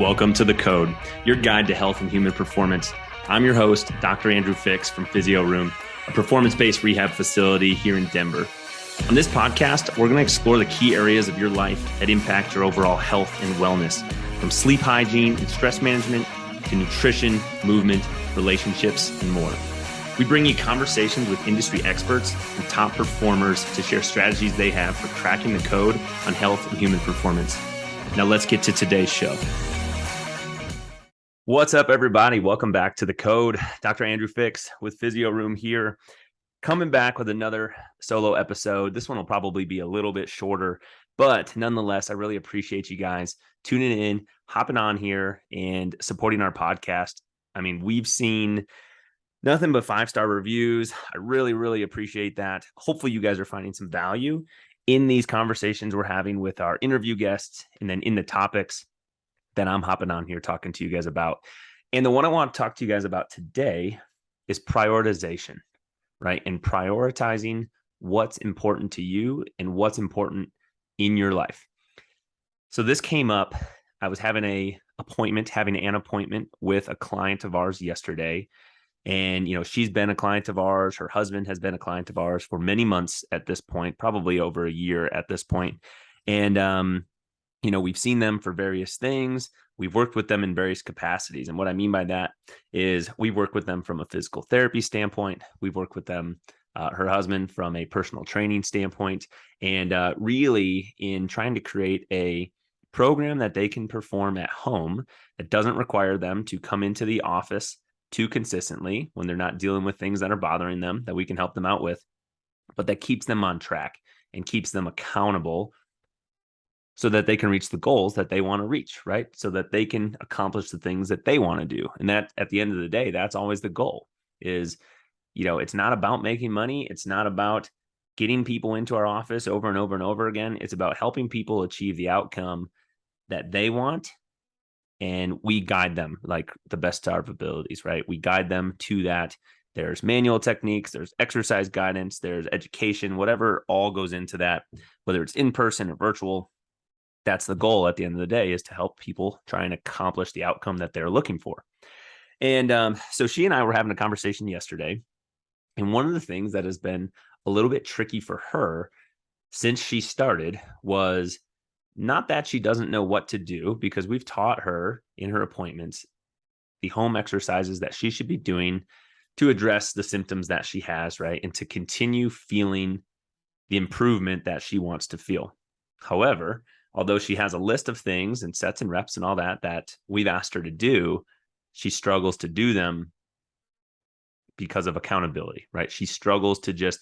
Welcome to The Code, your guide to health and human performance. I'm your host, Dr. Andrew Fix from Physio Room, a performance-based rehab facility here in Denver. On this podcast, we're going to explore the key areas of your life that impact your overall health and wellness, from sleep hygiene and stress management to nutrition, movement, relationships, and more. We bring you conversations with industry experts and top performers to share strategies they have for cracking the code on health and human performance. Now let's get to today's show. What's up, everybody? Welcome back to The Code. Dr. Andrew Fix with Physio Room here, coming back with another solo episode. This one will probably be a little bit shorter, but nonetheless, I really appreciate you guys tuning in, hopping on here, and supporting our podcast. I mean, we've seen nothing but 5-star reviews. I really appreciate that. Hopefully, you guys are finding some value in these conversations we're having with our interview guests and then in the topics that I'm hopping on here talking to you guys about. And the one I want to talk to you guys about today is prioritization, right? And prioritizing what's important to you and what's important in your life. So this came up. I was having an appointment with a client of ours yesterday. And, she's been a client of ours. Her husband has been a client of ours for many months at this point, probably over a year at this point. And, we've seen them for various things. We've worked with them in various capacities. And what I mean by that is we work with them from a physical therapy standpoint. We've worked with them, her husband, from a personal training standpoint, and really in trying to create a program that they can perform at home that doesn't require them to come into the office too consistently when they're not dealing with things that are bothering them that we can help them out with, but that keeps them on track and keeps them accountable so that they can reach the goals that they want to reach, right? So that they can accomplish the things that they want to do. And that, at the end of the day, that's always the goal is, it's not about making money. It's not about getting people into our office over and over and over again. It's about helping people achieve the outcome that they want. And we guide them like the best of our abilities, right? We guide them to that. There's manual techniques, there's exercise guidance, there's education, whatever all goes into that, whether it's in person or virtual. That's the goal at the end of the day, is to help people try and accomplish the outcome that they're looking for. And so she and I were having a conversation yesterday. And one of the things that has been a little bit tricky for her since she started was not that she doesn't know what to do, because we've taught her in her appointments the home exercises that she should be doing to address the symptoms that she has, right? And to continue feeling the improvement that she wants to feel. However, although she has a list of things and sets and reps and all that we've asked her to do, she struggles to do them because of accountability, right? She struggles to just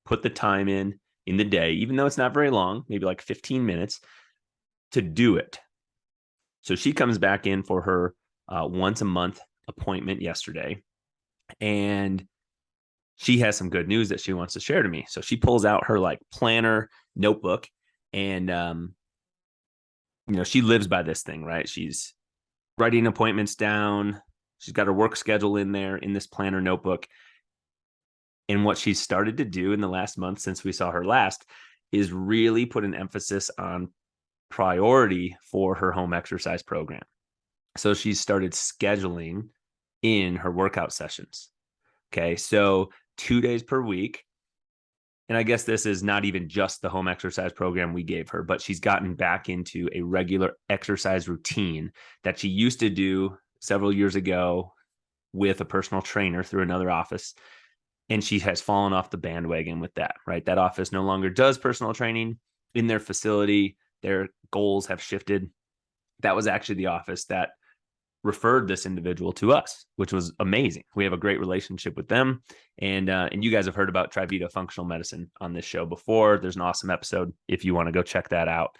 put the time in the day, even though it's not very long, maybe like 15 minutes, to do it. So she comes back in for her once a month appointment yesterday, and she has some good news that she wants to share to me. So she pulls out her planner notebook, and she lives by this thing, right? She's writing appointments down. She's got her work schedule in there in this planner notebook. And what she's started to do in the last month since we saw her last is really put an emphasis on priority for her home exercise program. So she's started scheduling in her workout sessions. Okay. So 2 days per week. And I guess this is not even just the home exercise program we gave her, but she's gotten back into a regular exercise routine that she used to do several years ago with a personal trainer through another office. And she has fallen off the bandwagon with that, right? That office no longer does personal training in their facility. Their goals have shifted. That was actually the office that referred this individual to us, which was amazing. We have a great relationship with them. And you guys have heard about Trivita Functional Medicine on this show before. There's an awesome episode if you want to go check that out.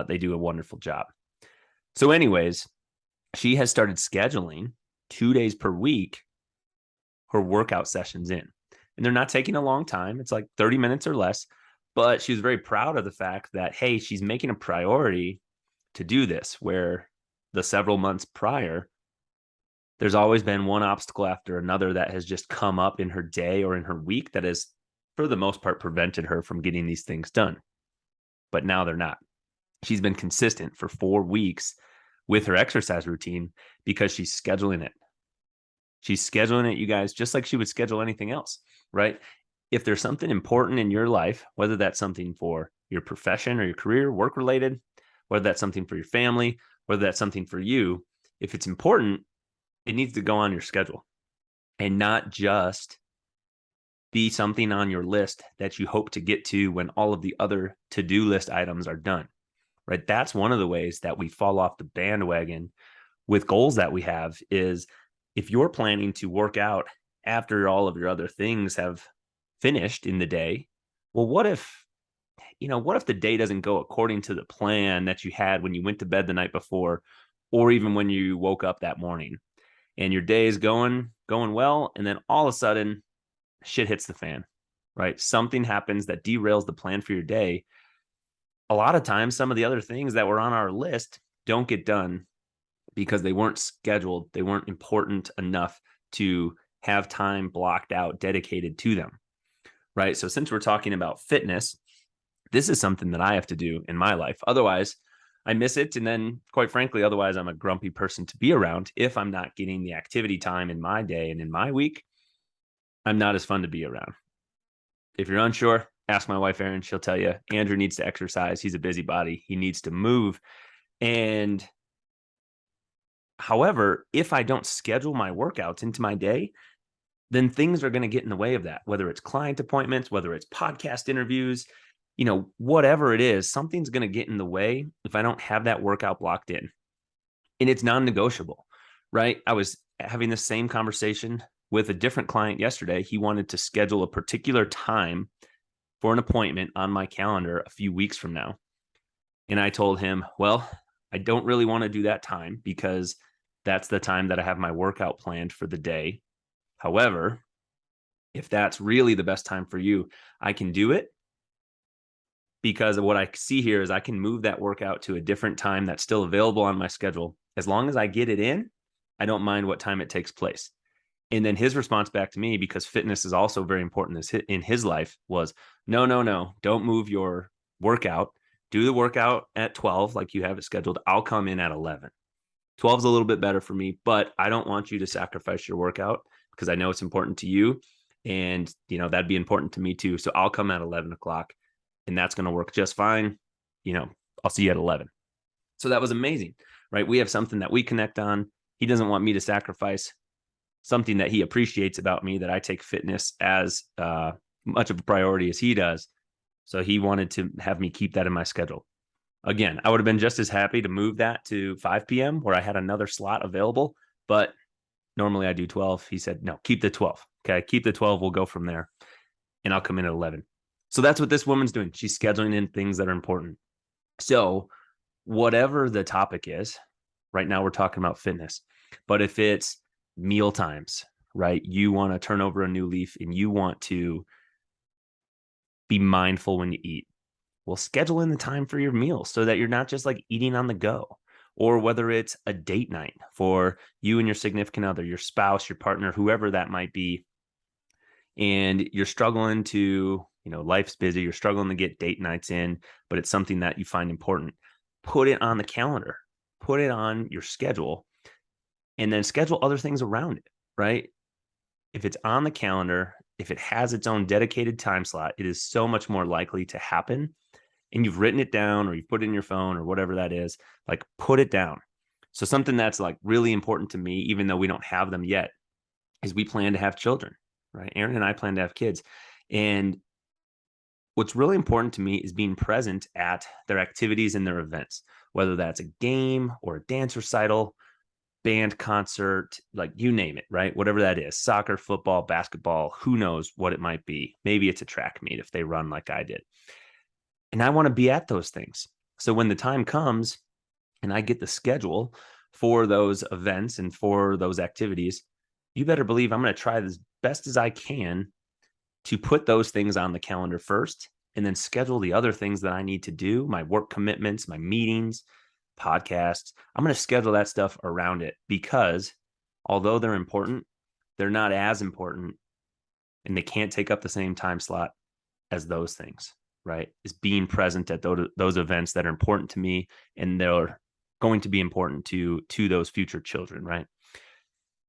They do a wonderful job. So anyways, she has started scheduling 2 days per week her workout sessions in. And they're not taking a long time. It's like 30 minutes or less. But she was very proud of the fact that, hey, she's making a priority to do this, where the several months prior, there's always been one obstacle after another that has just come up in her day or in her week that has, for the most part, prevented her from getting these things done. But now they're not. She's been consistent for 4 weeks with her exercise routine because she's scheduling it. She's scheduling it, you guys, just like she would schedule anything else, right? If there's something important in your life, whether that's something for your profession or your career, work related, whether that's something for your family, whether that's something for you, if it's important, it needs to go on your schedule and not just be something on your list that you hope to get to when all of the other to-do list items are done, right? That's one of the ways that we fall off the bandwagon with goals that we have is if you're planning to work out after all of your other things have finished in the day, well, what if the day doesn't go according to the plan that you had when you went to bed the night before, or even when you woke up that morning, and your day is going well, and then all of a sudden shit hits the fan, right? Something happens that derails the plan for your day. A lot of times, some of the other things that were on our list don't get done because they weren't scheduled. They weren't important enough to have time blocked out, dedicated to them, right? So since we're talking about fitness, this is something that I have to do in my life. Otherwise, I miss it. And then, quite frankly, otherwise, I'm a grumpy person to be around. If I'm not getting the activity time in my day and in my week, I'm not as fun to be around. If you're unsure, ask my wife, Erin. She'll tell you, Andrew needs to exercise. He's a busybody. He needs to move. And however, if I don't schedule my workouts into my day, then things are going to get in the way of that, whether it's client appointments, whether it's podcast interviews, whatever it is, something's going to get in the way if I don't have that workout blocked in. And it's non-negotiable, right? I was having the same conversation with a different client yesterday. He wanted to schedule a particular time for an appointment on my calendar a few weeks from now. And I told him, well, I don't really want to do that time because that's the time that I have my workout planned for the day. However, if that's really the best time for you, I can do it, because of what I see here is I can move that workout to a different time that's still available on my schedule. As long as I get it in, I don't mind what time it takes place. And then his response back to me, because fitness is also very important in his life, was no, don't move your workout. Do the workout at 12 like you have it scheduled. I'll come in at 11. 12 is a little bit better for me, but I don't want you to sacrifice your workout because I know it's important to you. And, that'd be important to me too. So I'll come at 11 o'clock and that's going to work just fine. I'll see you at 11. So that was amazing, right? We have something that we connect on. He doesn't want me to sacrifice something that he appreciates about me, that I take fitness as much of a priority as he does. So he wanted to have me keep that in my schedule. Again, I would have been just as happy to move that to 5 p.m. where I had another slot available, but normally I do 12. He said, no, keep the 12. Okay, keep the 12. We'll go from there. And I'll come in at 11. So that's what this woman's doing. She's scheduling in things that are important. So whatever the topic is, right now we're talking about fitness, but if it's meal times, right? You want to turn over a new leaf and you want to be mindful when you eat. Well, schedule in the time for your meals so that you're not just like eating on the go. Or whether it's a date night for you and your significant other, your spouse, your partner, whoever that might be, and you're struggling to, life's busy, you're struggling to get date nights in, but it's something that you find important. Put it on the calendar, put it on your schedule, and then schedule other things around it, right? If it's on the calendar, if it has its own dedicated time slot, it is so much more likely to happen. And you've written it down or you've put it in your phone or whatever that is, like put it down. So something that's like really important to me, even though we don't have them yet, is we plan to have children, right? Erin and I plan to have kids. And what's really important to me is being present at their activities and their events, whether that's a game or a dance recital, band concert, like you name it, right? Whatever that is, soccer, football, basketball, who knows what it might be. Maybe it's a track meet if they run like I did. And I want to be at those things. So when the time comes and I get the schedule for those events and for those activities, you better believe I'm going to try as best as I can to put those things on the calendar first and then schedule the other things that I need to do, my work commitments, my meetings, podcasts. I'm going to schedule that stuff around it because although they're important, they're not as important and they can't take up the same time slot as those things, right? Is being present at those events that are important to me and they're going to be important to those future children, right?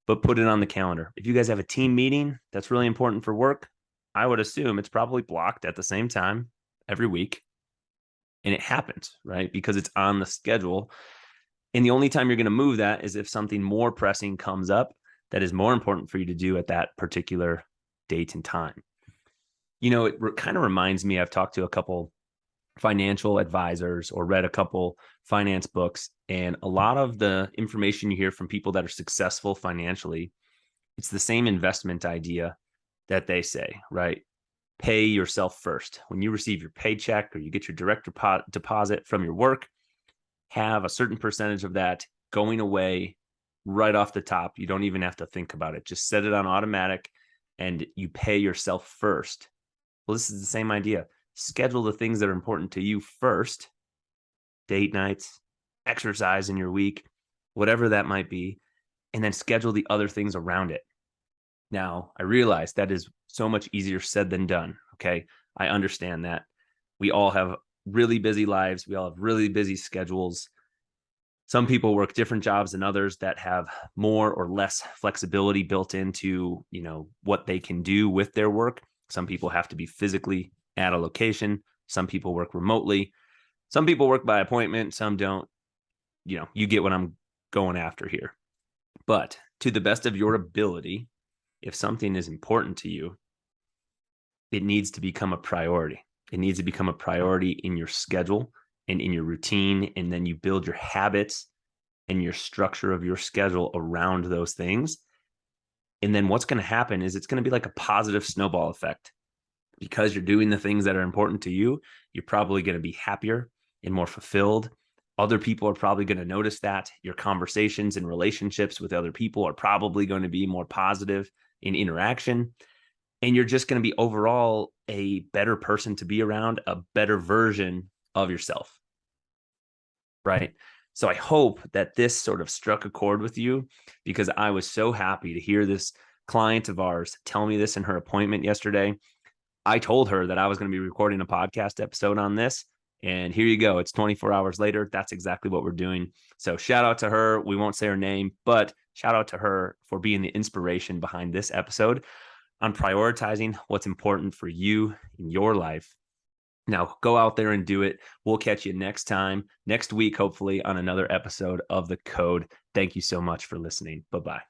But put it on the calendar. If you guys have a team meeting that's really important for work, I would assume it's probably blocked at the same time every week. And it happens, right? Because it's on the schedule. And the only time you're going to move that is if something more pressing comes up that is more important for you to do at that particular date and time. It kind of reminds me, I've talked to a couple financial advisors or read a couple finance books, and a lot of the information you hear from people that are successful financially, it's the same investment idea that they say, right? Pay yourself first. When you receive your paycheck or you get your direct deposit from your work, have a certain percentage of that going away right off the top. You don't even have to think about it. Just set it on automatic and you pay yourself first. Well, this is the same idea. Schedule the things that are important to you first, date nights, exercise in your week, whatever that might be, and then schedule the other things around it. Now, I realize that is so much easier said than done. Okay. I understand that. We all have really busy lives. We all have really busy schedules. Some people work different jobs than others that have more or less flexibility built into, what they can do with their work. Some people have to be physically at a location. Some people work remotely. Some people work by appointment. Some don't. You get what I'm going after here. But to the best of your ability, if something is important to you, it needs to become a priority. It needs to become a priority in your schedule and in your routine. And then you build your habits and your structure of your schedule around those things. And then what's going to happen is it's going to be like a positive snowball effect. Because you're doing the things that are important to you, you're probably going to be happier and more fulfilled. Other people are probably going to notice that. Your conversations and relationships with other people are probably going to be more positive in interaction. And you're just going to be overall a better person to be around, a better version of yourself. Right? So I hope that this sort of struck a chord with you, because I was so happy to hear this client of ours tell me this in her appointment yesterday. I told her that I was going to be recording a podcast episode on this. And here you go. It's 24 hours later. That's exactly what we're doing. So shout out to her. We won't say her name, but shout out to her for being the inspiration behind this episode on prioritizing what's important for you in your life. Now go out there and do it. We'll catch you next week, hopefully, on another episode of The Code. Thank you so much for listening. Bye-bye.